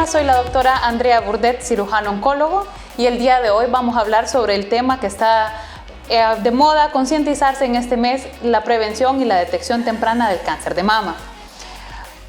días, soy la doctora Andrea Burdet, cirujano oncólogo, y el día de hoy vamos a hablar sobre el tema que está de moda, concientizarse en este mes, la prevención y la detección temprana del cáncer de mama.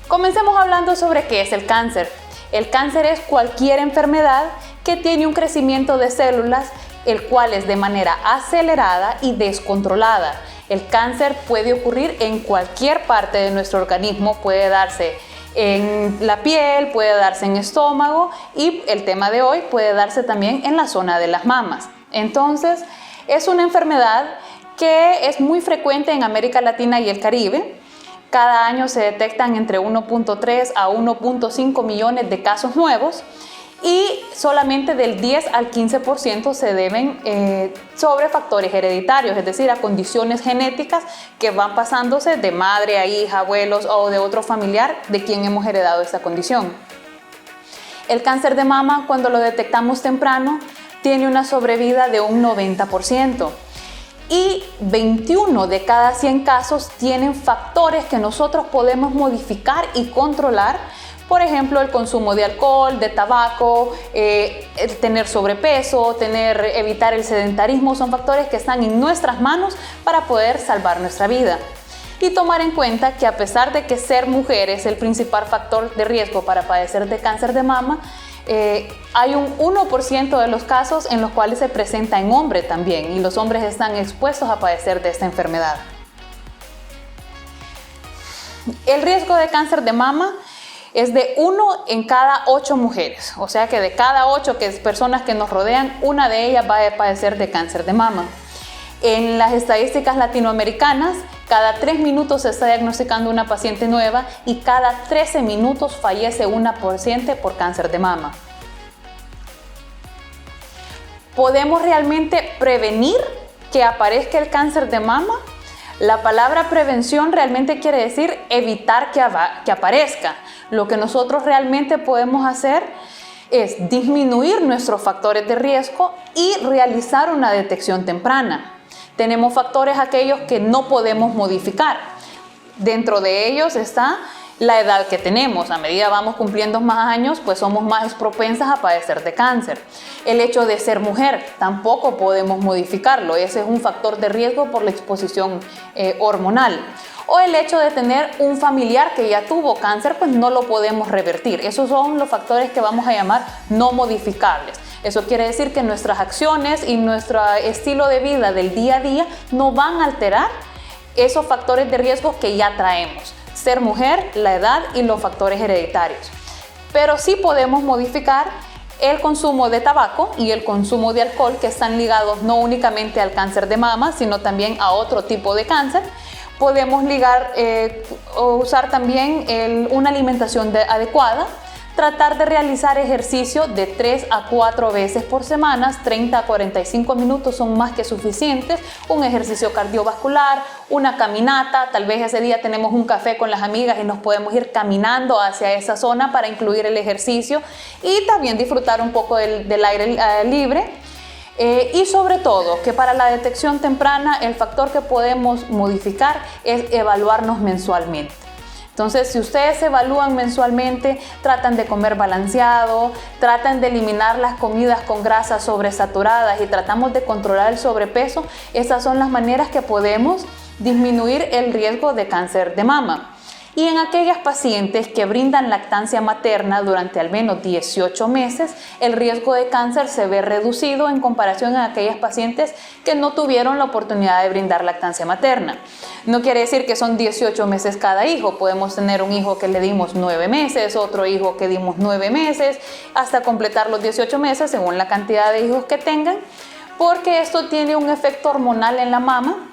Comencemos hablando sobre qué es el cáncer. El cáncer es cualquier enfermedad que tiene un crecimiento de células, el cual es de manera acelerada y descontrolada. El cáncer puede ocurrir en cualquier parte de nuestro organismo, puede darse en la piel, puede darse en estómago y el tema de hoy puede darse también en la zona de las mamas. Entonces, es una enfermedad que es muy frecuente en América Latina y el Caribe. Cada año se detectan entre 1.3 a 1.5 millones de casos nuevos y solamente del 10 al 15% se deben sobre factores hereditarios, es decir, a condiciones genéticas que van pasándose de madre a hija, abuelos o de otro familiar de quien hemos heredado esta condición. El cáncer de mama, cuando lo detectamos temprano, tiene una sobrevida de un 90%. Y 21 de cada 100 casos tienen factores que nosotros podemos modificar y controlar. Por ejemplo, el consumo de alcohol, de tabaco, el tener sobrepeso, evitar el sedentarismo, son factores que están en nuestras manos para poder salvar nuestra vida. Y tomar en cuenta que a pesar de que ser mujer es el principal factor de riesgo para padecer de cáncer de mama, hay un 1% de los casos en los cuales se presenta en hombre también, y los hombres están expuestos a padecer de esta enfermedad. El riesgo de cáncer de mama es de 1 en cada 8 mujeres, o sea que de cada 8 personas que nos rodean, una de ellas va a padecer de cáncer de mama. En las estadísticas latinoamericanas, cada 3 minutos se está diagnosticando una paciente nueva y cada 13 minutos fallece una paciente por cáncer de mama. ¿Podemos realmente prevenir que aparezca el cáncer de mama? La palabra prevención realmente quiere decir evitar que aparezca. Lo que nosotros realmente podemos hacer es disminuir nuestros factores de riesgo y realizar una detección temprana. Tenemos factores aquellos que no podemos modificar. Dentro de ellos está la edad que tenemos. A medida vamos cumpliendo más años, pues somos más propensas a padecer de cáncer. El hecho de ser mujer, tampoco podemos modificarlo. Ese es un factor de riesgo por la exposición hormonal. O el hecho de tener un familiar que ya tuvo cáncer, pues no lo podemos revertir. Esos son los factores que vamos a llamar no modificables. Eso quiere decir que nuestras acciones y nuestro estilo de vida del día a día no van a alterar esos factores de riesgo que ya traemos. Ser mujer, la edad y los factores hereditarios. Pero sí podemos modificar el consumo de tabaco y el consumo de alcohol, que están ligados no únicamente al cáncer de mama, sino también a otro tipo de cáncer. Podemos usar también una alimentación adecuada. Tratar de realizar ejercicio de 3 a 4 veces por semana, 30 a 45 minutos son más que suficientes. Un ejercicio cardiovascular, una caminata, tal vez ese día tenemos un café con las amigas y nos podemos ir caminando hacia esa zona para incluir el ejercicio y también disfrutar un poco del aire libre. Y sobre todo, que para la detección temprana el factor que podemos modificar es evaluarnos mensualmente. Entonces, si ustedes se evalúan mensualmente, tratan de comer balanceado, tratan de eliminar las comidas con grasas sobresaturadas y tratamos de controlar el sobrepeso, esas son las maneras que podemos disminuir el riesgo de cáncer de mama. Y en aquellas pacientes que brindan lactancia materna durante al menos 18 meses, el riesgo de cáncer se ve reducido en comparación a aquellas pacientes que no tuvieron la oportunidad de brindar lactancia materna. No quiere decir que son 18 meses cada hijo. Podemos tener un hijo que le dimos 9 meses, otro hijo que dimos 9 meses, hasta completar los 18 meses según la cantidad de hijos que tengan, porque esto tiene un efecto hormonal en la mama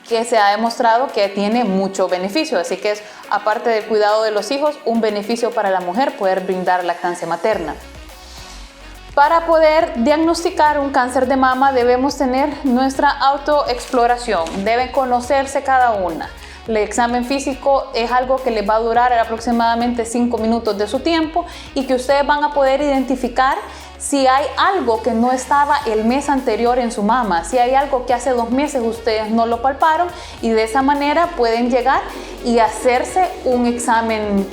que se ha demostrado que tiene mucho beneficio, así que es, aparte del cuidado de los hijos, un beneficio para la mujer poder brindar lactancia materna. Para poder diagnosticar un cáncer de mama debemos tener nuestra autoexploración, deben conocerse cada una. El examen físico es algo que les va a durar aproximadamente 5 minutos de su tiempo y que ustedes van a poder identificar si hay algo que no estaba el mes anterior en su mama, si hay algo que hace 2 meses ustedes no lo palparon, y de esa manera pueden llegar y hacerse un examen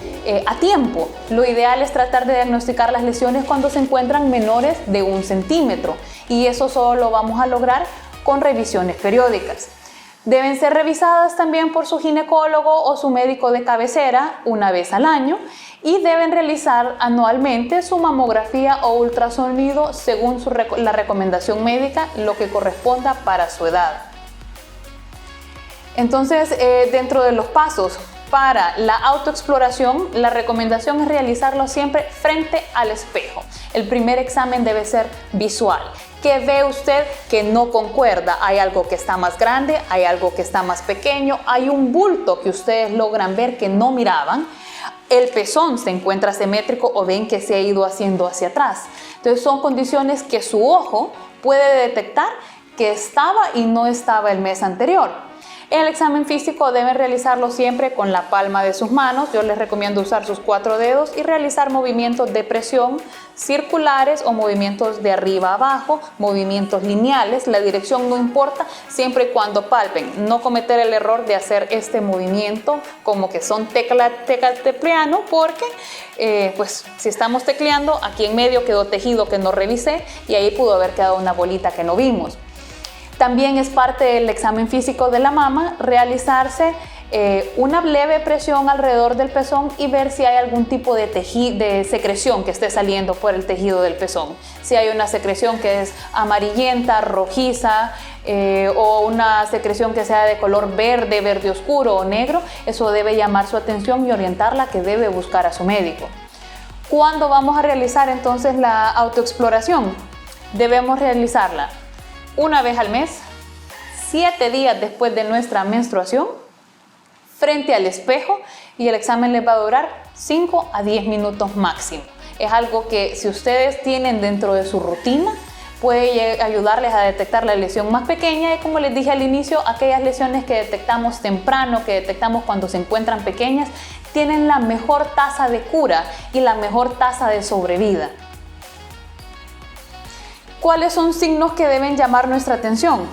a tiempo. Lo ideal es tratar de diagnosticar las lesiones cuando se encuentran menores de 1 centímetro, y eso solo lo vamos a lograr con revisiones periódicas. Deben ser revisadas también por su ginecólogo o su médico de cabecera una vez al año, y deben realizar anualmente su mamografía o ultrasonido según la recomendación médica, lo que corresponda para su edad. Entonces, dentro de los pasos para la autoexploración, la recomendación es realizarlo siempre frente al espejo. El primer examen debe ser visual. ¿Qué ve usted que no concuerda? ¿Hay algo que está más grande? ¿Hay algo que está más pequeño? ¿Hay un bulto que ustedes logran ver que no miraban? ¿El pezón se encuentra simétrico o ven que se ha ido haciendo hacia atrás? Entonces son condiciones que su ojo puede detectar que estaba y no estaba el mes anterior. El examen físico deben realizarlo siempre con la palma de sus manos. Yo les recomiendo usar sus 4 dedos y realizar movimientos de presión circulares o movimientos de arriba a abajo, movimientos lineales. La dirección no importa siempre y cuando palpen. No cometer el error de hacer este movimiento como que son teclas de piano, porque pues si estamos tecleando, aquí en medio quedó tejido que no revisé y ahí pudo haber quedado una bolita que no vimos. También es parte del examen físico de la mama realizarse una leve presión alrededor del pezón y ver si hay algún tipo de secreción que esté saliendo por el tejido del pezón. Si hay una secreción que es amarillenta, rojiza, o una secreción que sea de color verde, verde oscuro o negro, eso debe llamar su atención y orientarla que debe buscar a su médico. ¿Cuándo vamos a realizar entonces la autoexploración? Debemos realizarla una vez al mes, 7 días después de nuestra menstruación, frente al espejo, y el examen les va a durar 5 a 10 minutos máximo. Es algo que si ustedes tienen dentro de su rutina, puede ayudarles a detectar la lesión más pequeña, y como les dije al inicio, aquellas lesiones que detectamos temprano, que detectamos cuando se encuentran pequeñas, tienen la mejor tasa de cura y la mejor tasa de sobrevida. ¿Cuáles son signos que deben llamar nuestra atención?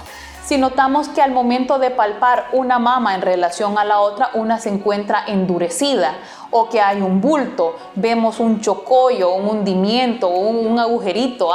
Si notamos que al momento de palpar una mama en relación a la otra, una se encuentra endurecida, o que hay un bulto, vemos un chocollo, un hundimiento, un agujerito,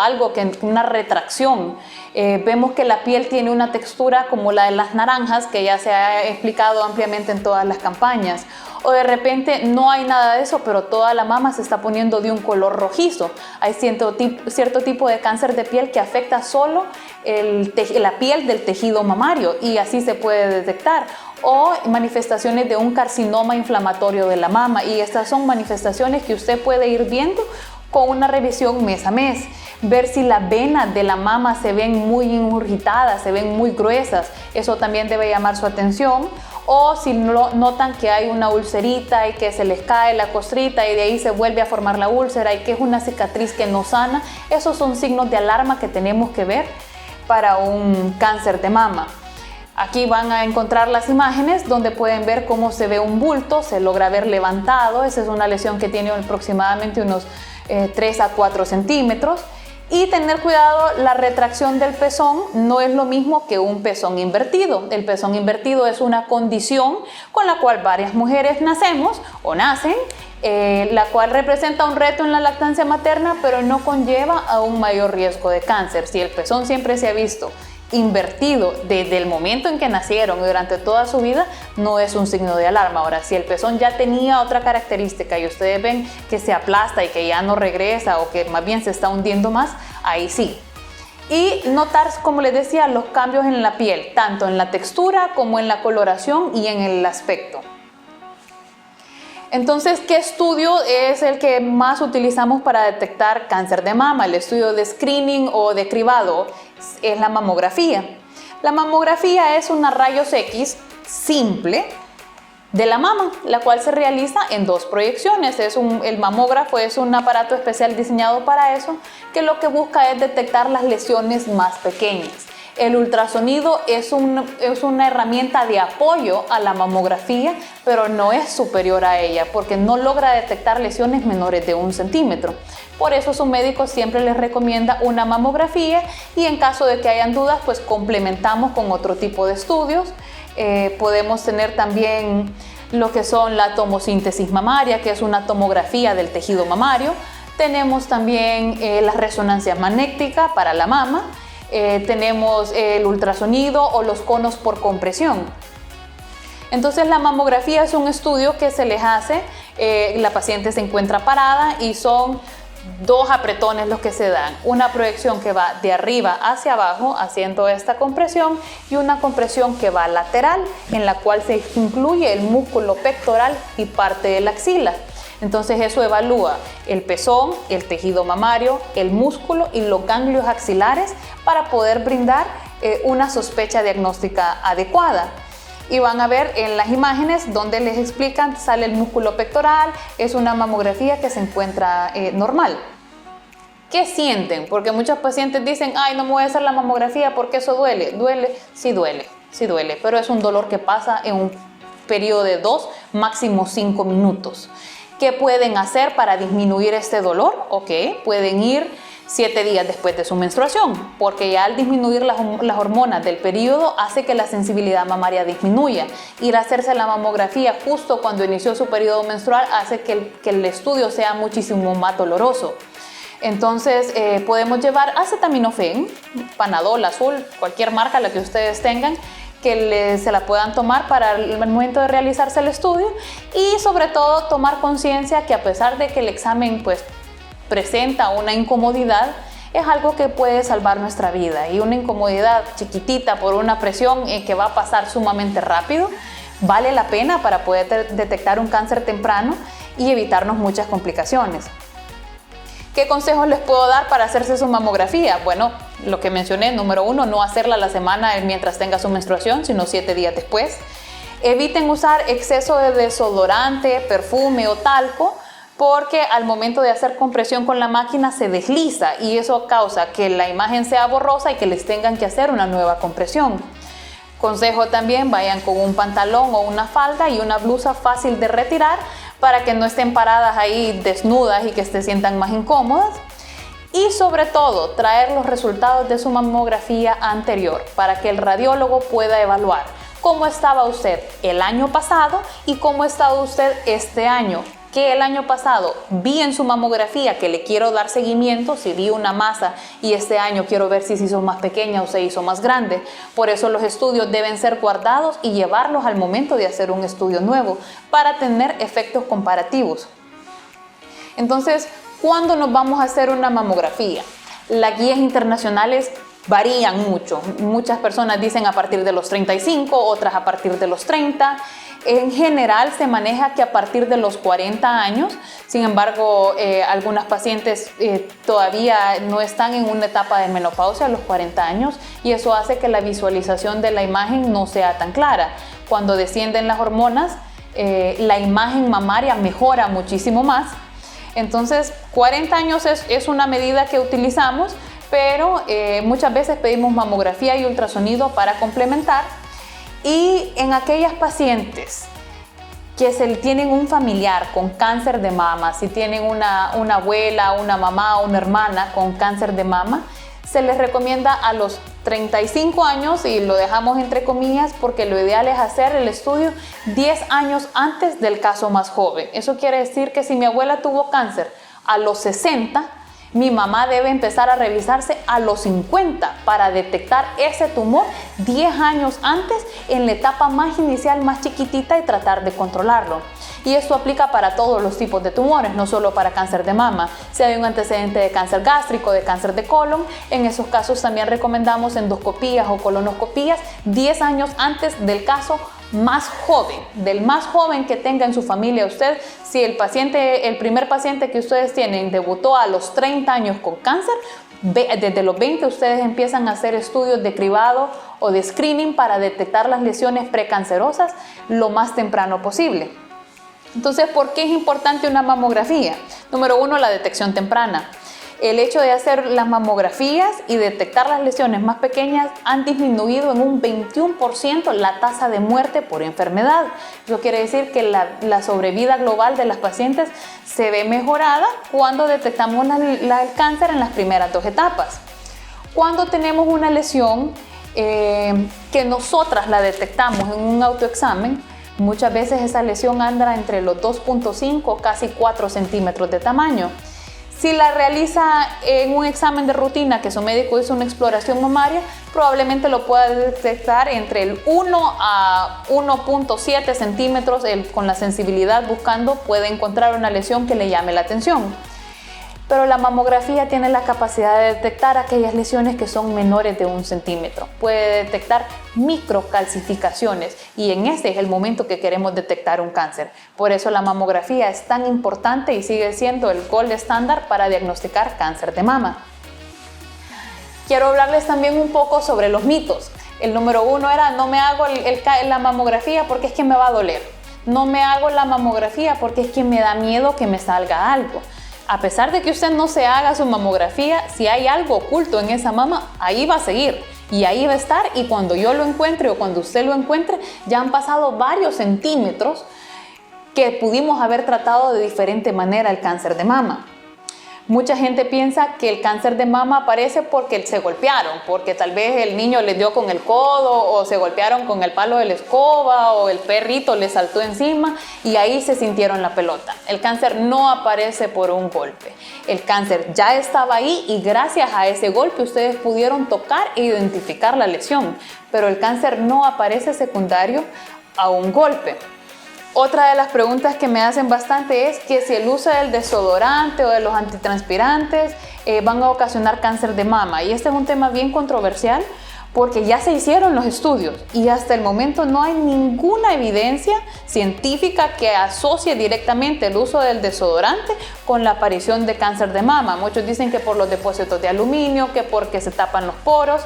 una retracción. Vemos que la piel tiene una textura como la de las naranjas, que ya se ha explicado ampliamente en todas las campañas. O de repente no hay nada de eso, pero toda la mama se está poniendo de un color rojizo. Hay cierto tipo de cáncer de piel que afecta solo la piel del tejido mamario, y así se puede detectar. O manifestaciones de un carcinoma inflamatorio de la mama, y estas son manifestaciones que usted puede ir viendo con una revisión mes a mes. Ver si las venas de la mama se ven muy ingurgitadas, se ven muy gruesas, eso también debe llamar su atención. O si notan que hay una ulcerita y que se les cae la costrita y de ahí se vuelve a formar la úlcera y que es una cicatriz que no sana, esos son signos de alarma que tenemos que ver para un cáncer de mama. Aquí van a encontrar las imágenes donde pueden ver cómo se ve un bulto, se logra ver levantado. Esa es una lesión que tiene aproximadamente unos 3 a 4 centímetros. Y tener cuidado, la retracción del pezón no es lo mismo que un pezón invertido. El pezón invertido es una condición con la cual varias mujeres nacemos o nacen, la cual representa un reto en la lactancia materna, pero no conlleva a un mayor riesgo de cáncer. Si el pezón siempre se ha visto invertido desde el momento en que nacieron y durante toda su vida, no es un signo de alarma. Ahora, si el pezón ya tenía otra característica y ustedes ven que se aplasta y que ya no regresa, o que más bien se está hundiendo más, ahí sí. Y notar, como les decía, los cambios en la piel, tanto en la textura como en la coloración y en el aspecto. Entonces, ¿qué estudio es el que más utilizamos para detectar cáncer de mama? El estudio de screening o de cribado es la mamografía. La mamografía es una rayos X simple de la mama, la cual se realiza en 2 proyecciones. El mamógrafo es un aparato especial diseñado para eso, que lo que busca es detectar las lesiones más pequeñas. El ultrasonido es una herramienta de apoyo a la mamografía, pero no es superior a ella porque no logra detectar lesiones menores de 1 centímetro. Por eso su médico siempre les recomienda una mamografía y en caso de que hayan dudas, pues complementamos con otro tipo de estudios. Podemos tener también lo que son la tomosíntesis mamaria, que es una tomografía del tejido mamario. Tenemos también la resonancia magnética para la mama. Tenemos el ultrasonido o los conos por compresión. Entonces la mamografía es un estudio que se les hace, la paciente se encuentra parada y son 2 apretones los que se dan, una proyección que va de arriba hacia abajo haciendo esta compresión y una compresión que va lateral en la cual se incluye el músculo pectoral y parte de la axila. Entonces eso evalúa el pezón, el tejido mamario, el músculo y los ganglios axilares para poder brindar una sospecha diagnóstica adecuada. Y van a ver en las imágenes donde les explican, sale el músculo pectoral, es una mamografía que se encuentra normal. ¿Qué sienten? Porque muchos pacientes dicen, ay, no me voy a hacer la mamografía porque eso duele. Sí duele, pero es un dolor que pasa en un periodo de 2, máximo 5 minutos. ¿Qué pueden hacer para disminuir este dolor? Ok, pueden ir 7 días después de su menstruación, porque ya al disminuir las hormonas del periodo hace que la sensibilidad mamaria disminuya. Ir a hacerse la mamografía justo cuando inició su periodo menstrual hace que el estudio sea muchísimo más doloroso. Entonces podemos llevar acetaminofén, Panadol azul, cualquier marca la que ustedes tengan, que se la puedan tomar para el momento de realizarse el estudio y sobre todo tomar conciencia que a pesar de que el examen pues presenta una incomodidad, es algo que puede salvar nuestra vida y una incomodidad chiquitita por una presión que va a pasar sumamente rápido, vale la pena para poder detectar un cáncer temprano y evitarnos muchas complicaciones. ¿Qué consejos les puedo dar para hacerse su mamografía? Bueno, lo que mencioné, número 1, no hacerla la semana mientras tenga su menstruación, sino 7 días después. Eviten usar exceso de desodorante, perfume o talco, porque al momento de hacer compresión con la máquina se desliza y eso causa que la imagen sea borrosa y que les tengan que hacer una nueva compresión. Consejo también, vayan con un pantalón o una falda y una blusa fácil de retirar para que no estén paradas ahí desnudas y que se sientan más incómodas. Y sobre todo, traer los resultados de su mamografía anterior para que el radiólogo pueda evaluar cómo estaba usted el año pasado y cómo está usted este año. Que el año pasado vi en su mamografía que le quiero dar seguimiento, si vi una masa y este año quiero ver si se hizo más pequeña o se hizo más grande. Por eso los estudios deben ser guardados y llevarlos al momento de hacer un estudio nuevo para tener efectos comparativos. Entonces, ¿cuándo nos vamos a hacer una mamografía? Las guías internacionales varían mucho. Muchas personas dicen a partir de los 35, otras a partir de los 30. En general se maneja que a partir de los 40 años, sin embargo, algunas pacientes todavía no están en una etapa de menopausia a los 40 años y eso hace que la visualización de la imagen no sea tan clara. Cuando descienden las hormonas, la imagen mamaria mejora muchísimo más. Entonces, 40 años es una medida que utilizamos, pero muchas veces pedimos mamografía y ultrasonido para complementar. Y en aquellas pacientes que tienen un familiar con cáncer de mama, si tienen una abuela, una mamá o una hermana con cáncer de mama, se les recomienda a los 35 años, y lo dejamos entre comillas porque lo ideal es hacer el estudio 10 años antes del caso más joven. Eso quiere decir que si mi abuela tuvo cáncer a los 60, mi mamá debe empezar a revisarse a los 50 para detectar ese tumor 10 años antes en la etapa más inicial, más chiquitita y tratar de controlarlo. Y esto aplica para todos los tipos de tumores, no solo para cáncer de mama. Si hay un antecedente de cáncer gástrico, de cáncer de colon, en esos casos también recomendamos endoscopías o colonoscopías 10 años antes del caso más joven, del más joven que tenga en su familia usted. Si el primer paciente que ustedes tienen debutó a los 30 años con cáncer, desde los 20 ustedes empiezan a hacer estudios de cribado o de screening para detectar las lesiones precancerosas lo más temprano posible. Entonces, ¿por qué es importante una mamografía? Número 1, la detección temprana. El hecho de hacer las mamografías y detectar las lesiones más pequeñas han disminuido en un 21% la tasa de muerte por enfermedad. Eso quiere decir que la sobrevida global de las pacientes se ve mejorada cuando detectamos el cáncer en las primeras 2 etapas. Cuando tenemos una lesión que nosotras la detectamos en un autoexamen, muchas veces esa lesión anda entre los 2.5 casi 4 centímetros de tamaño. Si la realiza en un examen de rutina que su médico hizo una exploración mamaria, probablemente lo pueda detectar entre el 1 a 1.7 centímetros. Con la sensibilidad buscando puede encontrar una lesión que le llame la atención. Pero la mamografía tiene la capacidad de detectar aquellas lesiones que son menores de 1 centímetro. Puede detectar microcalcificaciones y en este es el momento que queremos detectar un cáncer. Por eso la mamografía es tan importante y sigue siendo el gold estándar para diagnosticar cáncer de mama. Quiero hablarles también un poco sobre los mitos. El número 1 era: no me hago la mamografía porque es que me va a doler. No me hago la mamografía porque es que me da miedo que me salga algo. A pesar de que usted no se haga su mamografía, si hay algo oculto en esa mama, ahí va a seguir y ahí va a estar, y cuando yo lo encuentre o cuando usted lo encuentre, ya han pasado varios centímetros que pudimos haber tratado de diferente manera el cáncer de mama. Mucha gente piensa que el cáncer de mama aparece porque se golpearon, porque tal vez el niño les dio con el codo o se golpearon con el palo de la escoba o el perrito les saltó encima y ahí se sintieron la pelota. El cáncer no aparece por un golpe. El cáncer ya estaba ahí y gracias a ese golpe ustedes pudieron tocar e identificar la lesión, pero el cáncer no aparece secundario a un golpe. Otra de las preguntas que me hacen bastante es que si el uso del desodorante o de los antitranspirantes van a ocasionar cáncer de mama. Y este es un tema bien controversial porque ya se hicieron los estudios y hasta el momento no hay ninguna evidencia científica que asocie directamente el uso del desodorante con la aparición de cáncer de mama. Muchos dicen que por los depósitos de aluminio, que porque se tapan los poros,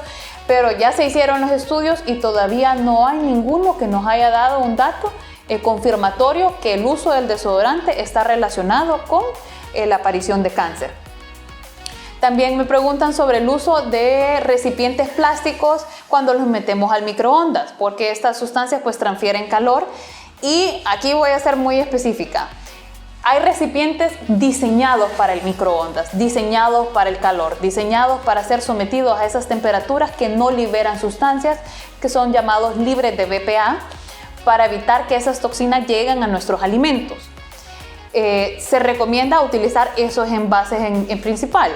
pero ya se hicieron los estudios y todavía no hay ninguno que nos haya dado un dato confirmatorio que el uso del desodorante está relacionado con la aparición de cáncer. También me preguntan sobre el uso de recipientes plásticos cuando los metemos al microondas, porque estas sustancias pues transfieren calor, y aquí voy a ser muy específica. Hay recipientes diseñados para el microondas, diseñados para el calor, diseñados para ser sometidos a esas temperaturas que no liberan sustancias que son llamados libres de BPA, para evitar que esas toxinas lleguen a nuestros alimentos. Se recomienda utilizar esos envases en principal.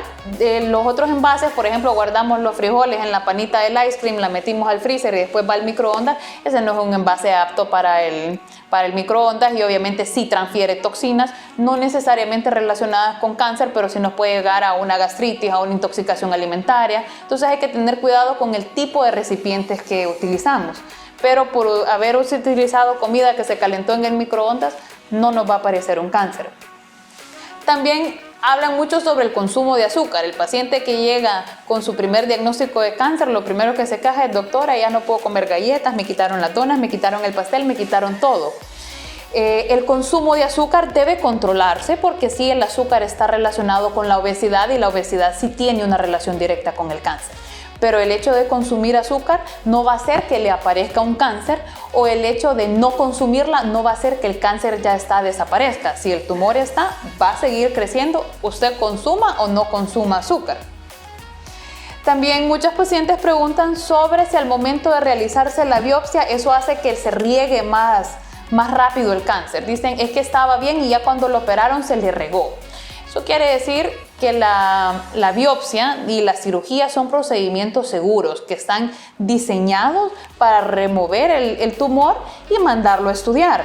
Los otros envases, por ejemplo, guardamos los frijoles en la panita del ice cream, la metimos al freezer y después va al microondas. Ese no es un envase apto para el microondas y obviamente sí transfiere toxinas, no necesariamente relacionadas con cáncer, pero sí nos puede llegar a una gastritis, a una intoxicación alimentaria. Entonces hay que tener cuidado con el tipo de recipientes que utilizamos. Pero por haber utilizado comida que se calentó en el microondas, no nos va a aparecer un cáncer. También hablan mucho sobre el consumo de azúcar. El paciente que llega con su primer diagnóstico de cáncer, lo primero que se queja es: doctora, ya no puedo comer galletas, me quitaron las donas, me quitaron el pastel, me quitaron todo. El consumo de azúcar debe controlarse porque sí, el azúcar está relacionado con la obesidad y la obesidad sí tiene una relación directa con el cáncer. Pero el hecho de consumir azúcar no va a hacer que le aparezca un cáncer, o el hecho de no consumirla no va a hacer que el cáncer ya desaparezca. Si el tumor está, va a seguir creciendo, usted consuma o no consuma azúcar. También muchos pacientes preguntan sobre si al momento de realizarse la biopsia eso hace que se riegue más rápido el cáncer. Dicen, es que estaba bien y ya cuando lo operaron se le regó. Eso quiere decir que la biopsia y la cirugía son procedimientos seguros que están diseñados para remover el tumor y mandarlo a estudiar.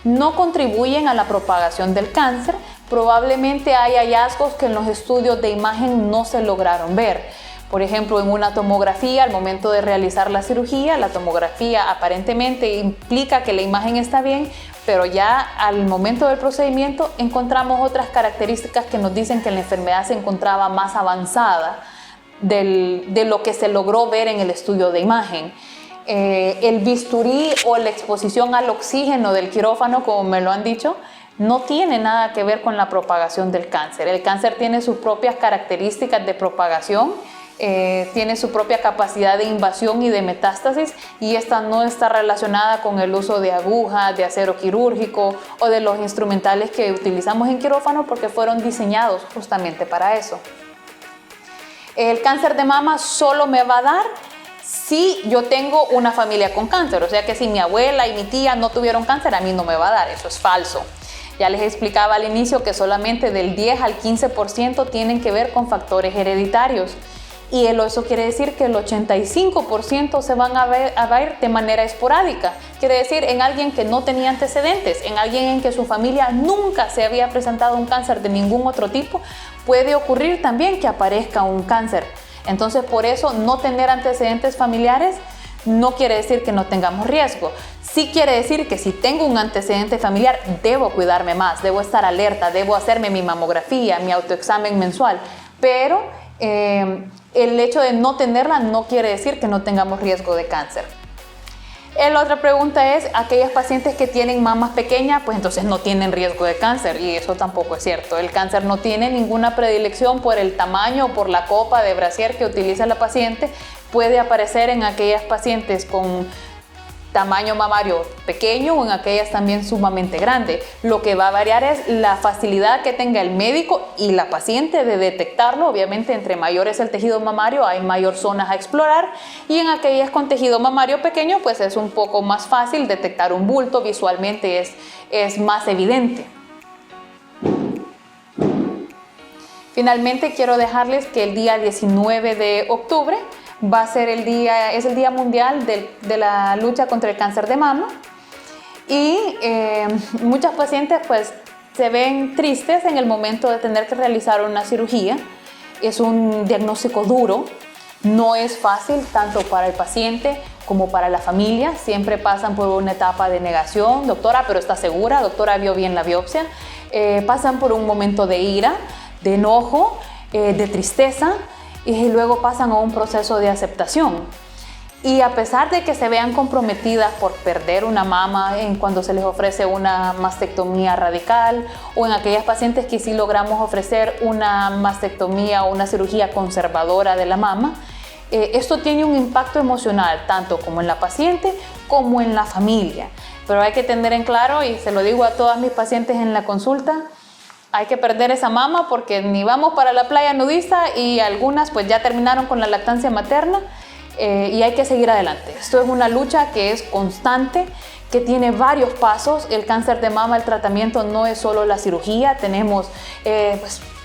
No contribuyen a la propagación del cáncer. Probablemente hay hallazgos que en los estudios de imagen no se lograron ver. Por ejemplo, en una tomografía, al momento de realizar la cirugía, la tomografía aparentemente implica que la imagen está bien, pero ya al momento del procedimiento encontramos otras características que nos dicen que la enfermedad se encontraba más avanzada de lo que se logró ver en el estudio de imagen. El bisturí o la exposición al oxígeno del quirófano, como me lo han dicho, no tiene nada que ver con la propagación del cáncer. El cáncer tiene sus propias características de propagación, tiene su propia capacidad de invasión y de metástasis, y esta no está relacionada con el uso de agujas, de acero quirúrgico o de los instrumentales que utilizamos en quirófano, porque fueron diseñados justamente para eso. El cáncer de mama solo me va a dar si yo tengo una familia con cáncer, o sea que si mi abuela y mi tía no tuvieron cáncer, a mí no me va a dar. Eso es falso. Ya les explicaba al inicio que solamente del 10 al 15% tienen que ver con factores hereditarios. Y eso quiere decir que el 85% se van a ver de manera esporádica. Quiere decir en alguien que no tenía antecedentes, en alguien en que su familia nunca se había presentado un cáncer de ningún otro tipo, puede ocurrir también que aparezca un cáncer. Entonces, por eso no tener antecedentes familiares no quiere decir que no tengamos riesgo. Sí quiere decir que si tengo un antecedente familiar, debo cuidarme más, debo estar alerta, debo hacerme mi mamografía, mi autoexamen mensual. Pero el hecho de no tenerla no quiere decir que no tengamos riesgo de cáncer. La otra pregunta es, aquellas pacientes que tienen mamas pequeñas, pues entonces no tienen riesgo de cáncer, y eso tampoco es cierto. El cáncer no tiene ninguna predilección por el tamaño o por la copa de brasier que utiliza la paciente. Puede aparecer en aquellas pacientes con tamaño mamario pequeño o en aquellas también sumamente grande. Lo que va a variar es la facilidad que tenga el médico y la paciente de detectarlo. Obviamente, entre mayor es el tejido mamario, hay mayor zonas a explorar, y en aquellas con tejido mamario pequeño, pues es un poco más fácil detectar un bulto, visualmente es más evidente. Finalmente, quiero dejarles que el día 19 de octubre es el Día Mundial de la lucha contra el cáncer de mama, y muchas pacientes pues se ven tristes en el momento de tener que realizar una cirugía. Es un diagnóstico duro, no es fácil tanto para el paciente como para la familia. Siempre pasan por una etapa de negación: doctora, pero ¿está segura? Doctora, ¿vio bien la biopsia? Pasan por un momento de ira, de enojo, de tristeza, y luego pasan a un proceso de aceptación. Y a pesar de que se vean comprometidas por perder una mama cuando se les ofrece una mastectomía radical, o en aquellas pacientes que sí logramos ofrecer una mastectomía o una cirugía conservadora de la mama, esto tiene un impacto emocional tanto como en la paciente como en la familia. Pero hay que tener en claro, y se lo digo a todas mis pacientes en la consulta, hay que perder esa mama porque ni vamos para la playa nudista, y algunas pues ya terminaron con la lactancia materna, y hay que seguir adelante. Esto es una lucha que es constante, que tiene varios pasos. El cáncer de mama, el tratamiento no es solo la cirugía. Tenemos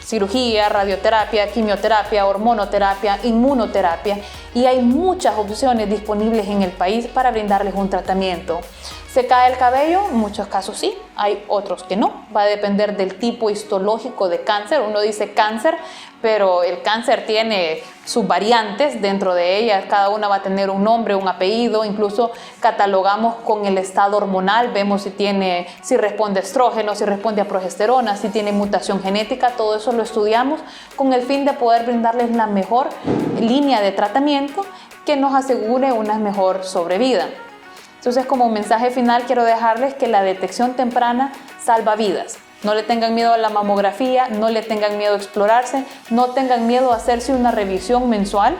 cirugía, radioterapia, quimioterapia, hormonoterapia, inmunoterapia, y hay muchas opciones disponibles en el país para brindarles un tratamiento. ¿Se cae el cabello? En muchos casos sí, hay otros que no. Va a depender del tipo histológico de cáncer. Uno dice cáncer, pero el cáncer tiene sus variantes dentro de ellas. Cada una va a tener un nombre, un apellido. Incluso catalogamos con el estado hormonal. Vemos si responde a estrógeno, si responde a progesterona, si tiene mutación genética. Todo eso lo estudiamos con el fin de poder brindarles la mejor línea de tratamiento que nos asegure una mejor sobrevida. Entonces, como mensaje final, quiero dejarles que la detección temprana salva vidas. No le tengan miedo a la mamografía, no le tengan miedo a explorarse, no tengan miedo a hacerse una revisión mensual,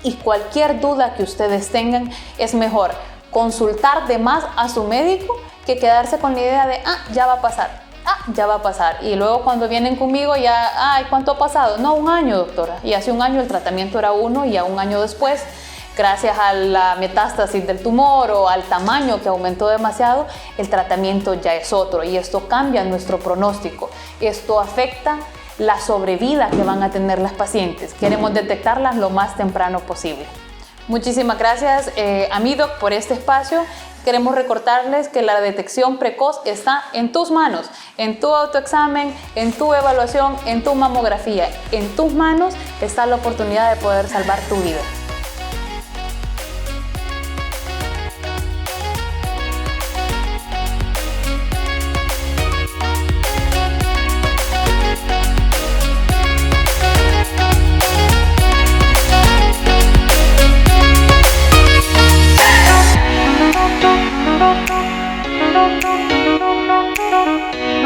y cualquier duda que ustedes tengan, es mejor consultar de más a su médico que quedarse con la idea de ya va a pasar, ya va a pasar. Y luego cuando vienen conmigo ya, ¿cuánto ha pasado? No, 1 año, doctora. Y hace 1 año el tratamiento era 1, y ya 1 año después, gracias a la metástasis del tumor o al tamaño que aumentó demasiado, el tratamiento ya es otro, y esto cambia nuestro pronóstico. Esto afecta la sobrevida que van a tener las pacientes. Queremos detectarlas lo más temprano posible. Muchísimas gracias a mi doc por este espacio. Queremos recordarles que la detección precoz está en tus manos, en tu autoexamen, en tu evaluación, en tu mamografía. En tus manos está la oportunidad de poder salvar tu vida. No, no, no, no, no, no, no.